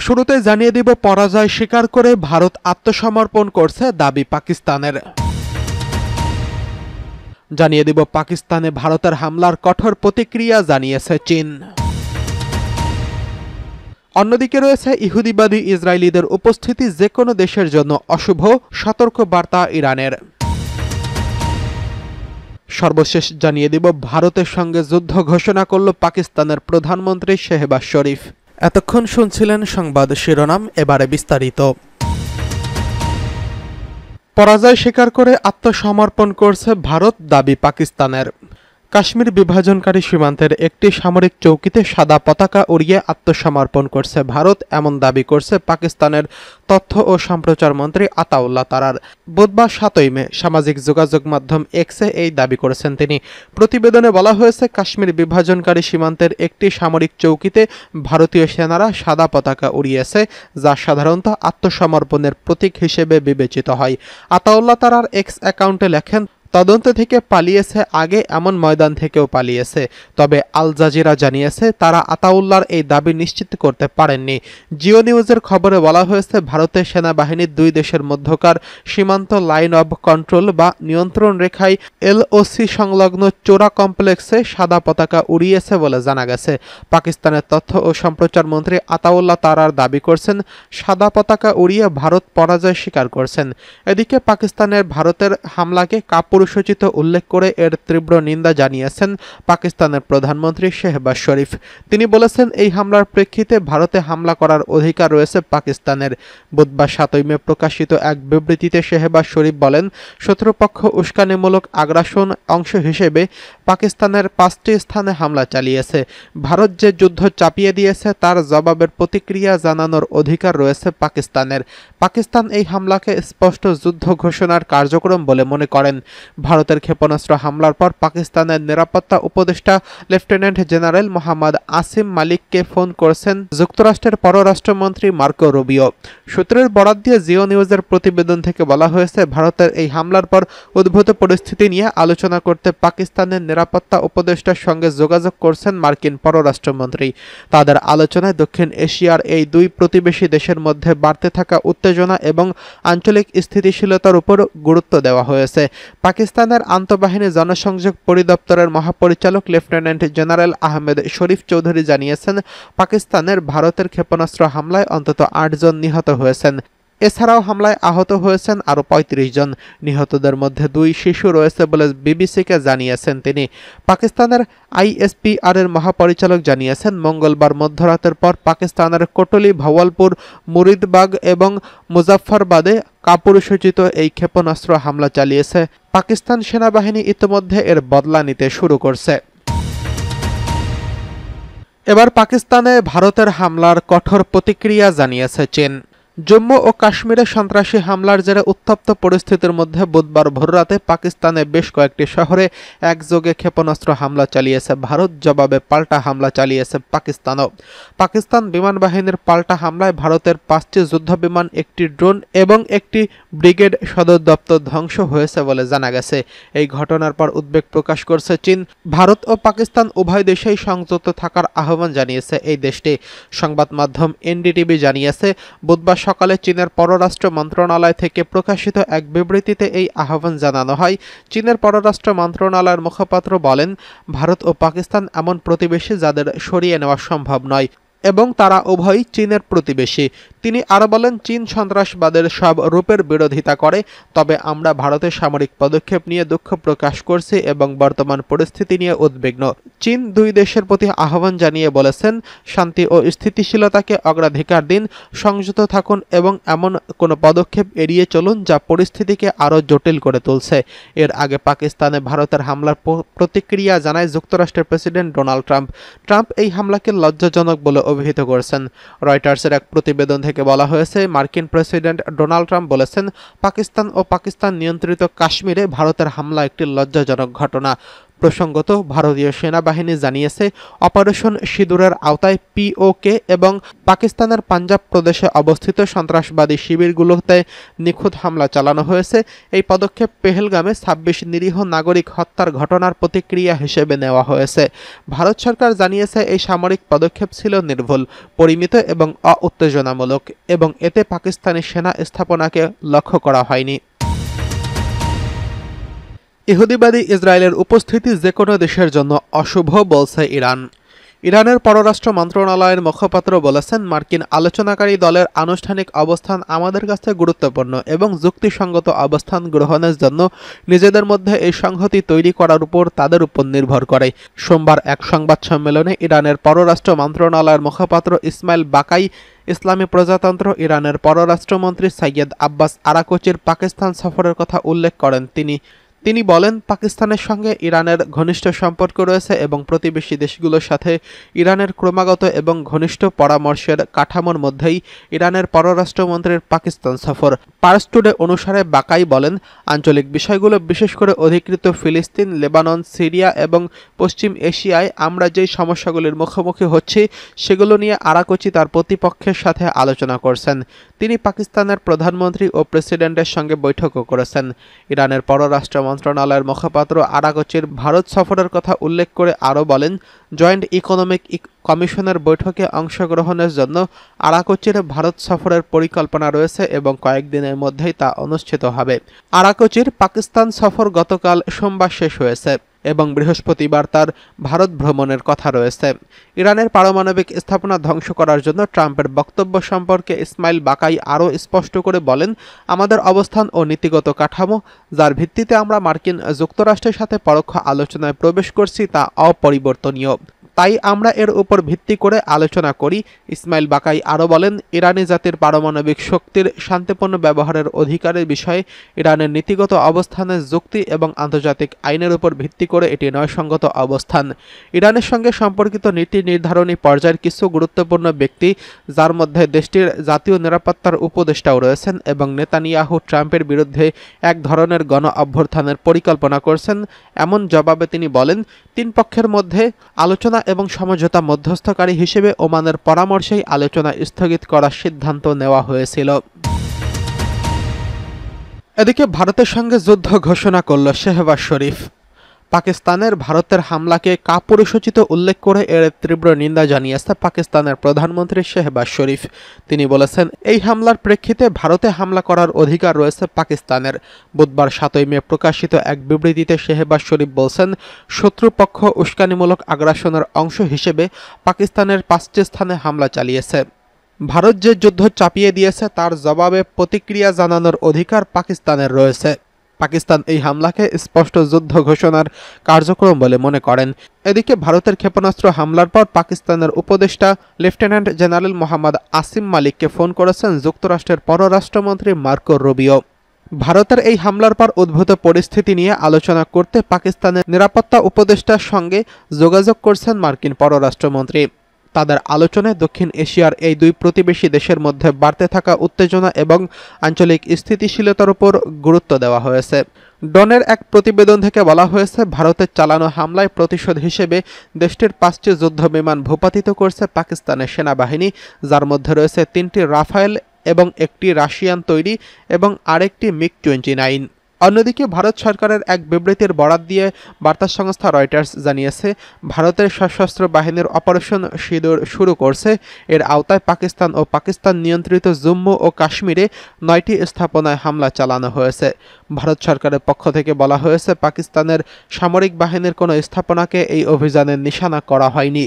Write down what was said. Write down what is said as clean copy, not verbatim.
শুরুতে জানিয়ে দিব পরাজয় স্বীকার করে ভারত আত্মসমর্পণ করছে দাবি পাকিস্তানের। জানিয়ে দিব পাকিস্তানে ভারতের হামলার কঠোর প্রতিক্রিয়া জানিয়েছে চীন। অন্যদিকে রয়েছে ইহুদিবাদী ইসরায়েলিদের উপস্থিতি যে কোনো দেশের জন্য অশুভ, সতর্ক বার্তা ইরানের। সর্বশেষ জানিয়ে দিব ভারতের সঙ্গে যুদ্ধ ঘোষণা করল পাকিস্তানের প্রধানমন্ত্রী শেহবাজ শরীফ। এতক্ষণ শুনছিলেন সংবাদ শিরোনাম, এবারে বিস্তারিত। পরাজয় স্বীকার করে আত্মসমর্পণ করছে ভারত, দাবি পাকিস্তানের। কাশ্মীর বিভাজনকারী সীমান্তের একটি সামরিক চৌকিতে সাদা পতাকা উড়িয়ে আত্মসমর্পণ করছে ভারত, এমন দাবি করছে পাকিস্তানের তথ্য ও সম্প্রচার মন্ত্রী আতাউল্লাহ তারার। বুধবার 7ই মে সামাজিক যোগাযোগ মাধ্যম এক্সে এই দাবি করেছেন তিনি। প্রতিবেদনে বলা হয়েছে, কাশ্মীর বিভাজনকারী সীমান্তের একটি সামরিক চৌকিতে ভারতীয় সেনারা সাদা পতাকা উড়িয়েছে, যা সাধারণত আত্মসমর্পণের প্রতীক হিসেবে বিবেচিত হয়। আতাউল্লাহ তারার এক্স অ্যাকাউন্টে লেখেন, তদন্ত থেকে পালিয়েছে, আগে এমন ময়দান থেকেও পালিয়েছে। তবে আল জাজিরা জানিয়েছে তারা আতাউল্লাহর এই দাবি নিশ্চিত করতে পারেননি। জিও নিউজের খবরে বলা হয়েছে, ভারতের সেনাবাহিনীর দুই দেশের মধ্যকার সীমান্ত লাইন অব কন্ট্রোল বা নিয়ন্ত্রণ রেখায় এলওসি সংলগ্ন চোরা কমপ্লেক্সে সাদা পতাকা উড়িয়েছে বলে জানা গেছে। পাকিস্তানের তথ্য ও সম্প্রচার মন্ত্রী আতাউল্লাহ তারার দাবি করছেন, সাদা পতাকা উড়িয়ে ভারত পরাজয় স্বীকার করছেন। এদিকে পাকিস্তানের ভারতের হামলাকে কাপুরুষোচিত উল্লেখ করে এর তীব্র নিন্দা জানিয়েছেন পাকিস্তানের প্রধানমন্ত্রী শেহবাজ শরীফ। তিনি বলেছেন, এই হামলার প্রেক্ষিতে ভারতে হামলা করার অধিকার রয়েছে পাকিস্তানের। বুধবার 7ই মে প্রকাশিত এক বিবৃতিতে শেহবাজ শরীফ বলেন, শত্রুপক্ষ উস্কানিমূলক আগ্রাসন অংশ হিসেবে পাকিস্তানের 5টি স্থানে হামলা চালিয়েছে। ভারত যে যুদ্ধ চাপিয়ে দিয়েছে তার জবাবের প্রতিক্রিয়া জানানোর অধিকার রয়েছে পাকিস্তানের। পাকিস্তান এই হামলাকে স্পষ্ট যুদ্ধ ঘোষণার কার্যক্রম বলে মনে করেন। ভারতের ক্ষেপণাস্ত্র হামলার পর পাকিস্তানের নিরাপত্তা উপদেষ্টা লেফটেন্যান্ট জেনারেল মোহাম্মদ আসিম মালিককে ফোন করেছেন যুক্তরাষ্ট্রের পররাষ্ট্রমন্ত্রী মার্কো রুবিও। সূত্রের বরাত দিয়ে জিও নিউজের প্রতিবেদন থেকে বলা হয়েছে, ভারতের এই হামলার পর উদ্ভূত পরিস্থিতি নিয়ে আলোচনা করতে পাকিস্তানের নিরাপত্তা উপদেষ্টার সঙ্গে যোগাযোগ করছেন মার্কিন পররাষ্ট্রমন্ত্রী। তাদের আলোচনায় দক্ষিণ এশিয়ার এই দুই প্রতিবেশী দেশের মধ্যে বাড়তে থাকা উত্তেজনা এবং আঞ্চলিক স্থিতিশীলতার উপর গুরুত্ব দেওয়া হয়েছে। পাকিস্তানের আন্তঃবাহিনী জনসংযোগ পরিদপ্তরের মহাপরিচালক লেফটেন্যান্ট জেনারেল আহমেদ শরীফ চৌধুরী জানিয়েছেন, পাকিস্তানের ভারতের ক্ষেপণাস্ত্র হামলায় অন্তত 8 জন নিহত হয়েছেন। এছাড়াও হামলায় আহত হয়েছেন আরও 35 জন। নিহতদের মধ্যে 2 শিশু রয়েছে বলে বিবিসিকে জানিয়েছেন তিনি। পাকিস্তানের আইএসপিআর এর মহাপরিচালক জানিয়েছেন, মঙ্গলবার মধ্যরাতের পর পাকিস্তানের কোটলি, ভাওয়ালপুর, মুরিদবাগ এবং মুজাফফরবাদে কাপুরুষোচিত এই ক্ষেপণাস্ত্র হামলা চালিয়েছে। পাকিস্তান সেনাবাহিনী ইতিমধ্যে এর বদলা নিতে শুরু করছে। এবার পাকিস্তানে ভারতের হামলার কঠোর প্রতিক্রিয়া জানিয়েছে চীন। জম্মু ও কাশ্মীরে সন্ত্রাসী হামলার জেরে উত্তপ্ত পরিস্থিতির মধ্যে বুধবার ভোররাতে পাকিস্তানে বেশ কয়েকটি শহরে একযোগে ক্ষেপণাস্ত্র হামলা চালিয়েছে ভারত, জবাবে পাল্টা হামলা চালিয়েছে পাকিস্তানও। পাকিস্তান বিমান বাহিনীর পাল্টা হামলায় ভারতের 5টি যুদ্ধবিমান, একটি ড্রোন এবং একটি ব্রিগেড সদর দপ্তর ধ্বংস হয়েছে বলে জানা গেছে। এই ঘটনার পর উদ্বেগ প্রকাশ করছে চীন। ভারত ও পাকিস্তান উভয় দেশেই সংযত থাকার আহ্বান জানিয়েছে এই দেশটি। সংবাদ মাধ্যম এনডিটিভি জানিয়েছে, বুধবার সকালে চীনের পররাষ্ট্র মন্ত্রণালয় থেকে প্রকাশিত এক বিবৃতিতে এই আহ্বান জানানো হয়। চীনের পররাষ্ট্র মন্ত্রণালয়ের মুখপাত্র বলেন, ভারত ও পাকিস্তান এমন প্রতিবেশী যাদের সরিয়ে নেওয়া সম্ভব নয় এবং তারা উভয়ই চীনের প্রতিবেশী। তিনি আরও বলেন, চীন সন্ত্রাসবাদের সব রূপের বিরোধিতা করে, তবে আমরা ভারতের সামরিক পদক্ষেপ নিয়ে দুঃখ প্রকাশ করছি এবং বর্তমান পরিস্থিতি নিয়ে উদ্বিগ্ন। চীন দুই দেশের প্রতি আহ্বান জানিয়ে বলেছেন, শান্তি ও স্থিতিশীলতাকে অগ্রাধিকার দিন, সংযত থাকুন এবং এমন কোনো পদক্ষেপ এড়িয়ে চলুন যা পরিস্থিতিকে আরও জটিল করে তুলছে। এর আগে পাকিস্তানে ভারতের হামলার প্রতিক্রিয়া জানায় যুক্তরাষ্ট্রের প্রেসিডেন্ট ডোনাল্ড ট্রাম্প। ট্রাম্প এই হামলাকে লজ্জাজনক বলে অভিহিত করেছেন। রয়টার্সের এক প্রতিবেদন থেকে বলা হয়েছে, মার্কিন প্রেসিডেন্ট ডোনাল্ড ট্রাম্প বলেছেন, পাকিস্তান ও পাকিস্তান নিয়ন্ত্রিত কাশ্মীরে ভারতের হামলা একটি লজ্জাজনক ঘটনা। প্রসঙ্গত, ভারতীয় সেনাবাহিনী জানিয়েছে, অপারেশন সিঁদুরের আওতায় পিওকে এবং পাকিস্তানের পাঞ্জাব প্রদেশে অবস্থিত সন্ত্রাসবাদী শিবিরগুলোতে নিখুঁত হামলা চালানো হয়েছে। এই পদক্ষেপ পেহেলগামে ২৬ নিরীহ নাগরিক হত্যার ঘটনার প্রতিক্রিয়া হিসেবে নেওয়া হয়েছে। ভারত সরকার জানিয়েছে, এই সামরিক পদক্ষেপ ছিল নির্ভুল, পরিমিত এবং অউত্তেজনামূলক এবং এতে পাকিস্তানি সেনা স্থাপনাকে লক্ষ্য করা হয়নি। ইহুদিবাদী ইসরায়েলের উপস্থিতি যেকোনো দেশের জন্য অশুভ বলছে ইরান। ইরানের পররাষ্ট্র মন্ত্রণালয়ের মুখপাত্র বলেছেন, মার্কিন আলোচনাকারী দলের আনুষ্ঠানিক অবস্থান আমাদের কাছে গুরুত্বপূর্ণ এবং যুক্তিসঙ্গত অবস্থান গ্রহণের জন্য নিজেদের মধ্যে এই সংহতি তৈরি করার উপর তাদের উপর নির্ভর করে। সোমবার এক সংবাদ সম্মেলনে ইরানের পররাষ্ট্র মন্ত্রণালয়ের মুখপাত্র ইসমাইল বাকাই ইসলামী প্রজাতন্ত্র ইরানের পররাষ্ট্রমন্ত্রী সৈয়দ আব্বাস আরাকচির পাকিস্তান সফরের কথা উল্লেখ করেন। তিনি বলেন, পাকিস্তানের সঙ্গে ইরানের ঘনিষ্ঠ সম্পর্ক রয়েছে এবং প্রতিবেশী দেশগুলোর সাথে ইরানের ক্রমাগত এবং ঘনিষ্ঠ পরামর্শের কাঠামোর মধ্যেই ইরানের পররাষ্ট্রমন্ত্রীর পাকিস্তান সফর। পার্স টুডে অনুসারে বাকাই বলেন, আঞ্চলিক বিষয়গুলো, বিশেষ করে অধিকৃত ফিলিস্তিন, লেবানন, সিরিয়া এবং পশ্চিম এশিয়ায় আমরা যেই সমস্যাগুলির মুখোমুখি হচ্ছি সেগুলো নিয়ে আরাকচি তার প্রতিপক্ষের সাথে আলোচনা করছেন। তিনি পাকিস্তানের প্রধানমন্ত্রী ও প্রেসিডেন্টের সঙ্গে বৈঠকও করেছেন। ইরানের পররাষ্ট্র মন্ত্রণালয়ের মুখপাত্র আরাকচির ভারত সফরের কথা উল্লেখ করে আরও বলেন, জয়েন্ট ইকোনমিক কমিশনের বৈঠকে অংশগ্রহণের জন্য আরাকচির ভারত সফরের পরিকল্পনা রয়েছে এবং কয়েকদিনের মধ্যেই তা অনুষ্ঠিত হবে। আরাকচির পাকিস্তান সফর গতকাল সোমবার শেষ হয়েছে এবং বৃহস্পতিবার তার ভারত ভ্রমণের কথা রয়েছে। ইরানের পারমাণবিক স্থাপনা ধ্বংস করার জন্য ট্রাম্পের বক্তব্য সম্পর্কে ইসমাইল বাকাই আরও স্পষ্ট করে বলেন, আমাদের অবস্থান ও নীতিগত কাঠামো, যার ভিত্তিতে আমরা মার্কিন যুক্তরাষ্ট্রের সাথে পরোক্ষ আলোচনায় প্রবেশ করছি, তা অপরিবর্তনীয়। তাই আমরা এর উপর ভিত্তি করে আলোচনা করি। ইসমাইল বাকাই আরও বলেন, ইরানি জাতির পারমাণবিক শক্তির শান্তিপূর্ণ ব্যবহারের অধিকারের বিষয়ে ইরানের নীতিগত অবস্থানের যুক্তি এবং আন্তর্জাতিক আইনের উপর ভিত্তি করে এটি ন্যায়সঙ্গত অবস্থান। ইরানের সঙ্গে সম্পর্কিত নীতি নির্ধারণী পর্যায়ের কিছু গুরুত্বপূর্ণ ব্যক্তি, যার মধ্যে দেশটির জাতীয় নিরাপত্তার উপদেষ্টাও রয়েছেন এবং নেতানিয়াহু ট্রাম্পের বিরুদ্ধে এক ধরনের গণ অভ্যুত্থানের পরিকল্পনা করছেন, এমন জবাবে তিনি বলেন, তিন পক্ষের মধ্যে আলোচনা এবং সমঝোতা মধ্যস্থকারী হিসেবে ওমানের পরামর্শেই আলোচনা স্থগিত করার সিদ্ধান্ত নেওয়া হয়েছিল। এদিকে ভারতের সঙ্গে যুদ্ধ ঘোষণা করল শেহবাজ শরীফ। পাকিস্তানের ভারতের হামলাকে কাপুরুষোচিত উল্লেখ করে এর তীব্র নিন্দা জানিয়েছে পাকিস্তানের প্রধানমন্ত্রী শেহবাজ শরীফ। তিনি বলেছেন, এই হামলার প্রেক্ষিতে ভারতে হামলা করার অধিকার রয়েছে পাকিস্তানের। বুধবার ৭ মে প্রকাশিত এক বিবৃতিতে শেহবাজ শরীফ বলছেন, শত্রুপক্ষ উস্কানিমূলক আগ্রাসনের অংশ হিসেবে পাকিস্তানের ৫টি স্থানে হামলা চালিয়েছে। ভারত যে যুদ্ধ চাপিয়ে দিয়েছে তার জবাবে প্রতিক্রিয়া জানানোর অধিকার পাকিস্তানের রয়েছে। পাকিস্তান এই হামলাকে স্পষ্ট যুদ্ধ ঘোষণার কার্যক্রম বলে মনে করেন। এদিকে ভারতের ক্ষেপণাস্ত্র হামলার পর পাকিস্তানের উপদেষ্টা লেফটেন্যান্ট জেনারেল মোহাম্মদ আসিম মালিককে ফোন করেছেন যুক্তরাষ্ট্রের পররাষ্ট্রমন্ত্রী মার্কো রুবিও। ভারতের এই হামলার পর উদ্ভূত পরিস্থিতি নিয়ে আলোচনা করতে পাকিস্তানের নিরাপত্তা উপদেষ্টার সঙ্গে যোগাযোগ করছেন মার্কিন পররাষ্ট্রমন্ত্রী। তাদের আলোচনায় দক্ষিণ এশিয়ার এই দুই প্রতিবেশী দেশের মধ্যে বাড়তে থাকা উত্তেজনা এবং আঞ্চলিক স্থিতিশীলতার উপর গুরুত্ব দেওয়া হয়েছে। ডনের এক প্রতিবেদন থেকে বলা হয়েছে, ভারতের চালানো হামলায় প্রতিশোধ হিসেবে দেশটির 5টি যুদ্ধবিমান ভূপাতিত করছে পাকিস্তানের সেনাবাহিনী, যার মধ্যে রয়েছে 3টি রাফায়েল এবং একটি রাশিয়ান তৈরি এবং আরেকটি মিগ-29। অন্যদিকে ভারত সরকারের এক বিবৃতির বরাত দিয়ে বার্তা সংস্থা রয়টার্স জানিয়েছে, ভারতের সশস্ত্র বাহিনীর অপারেশন সিঁদুর শুরু করছে। এর আওতায় পাকিস্তান ও পাকিস্তান নিয়ন্ত্রিত জম্মু ও কাশ্মীরে 9টি স্থাপনায় হামলা চালানো হয়েছে। ভারত সরকারের পক্ষ থেকে বলা হয়েছে, পাকিস্তানের সামরিক বাহিনীর কোনো স্থাপনাকে এই অভিযানের নিশানা করা হয়নি।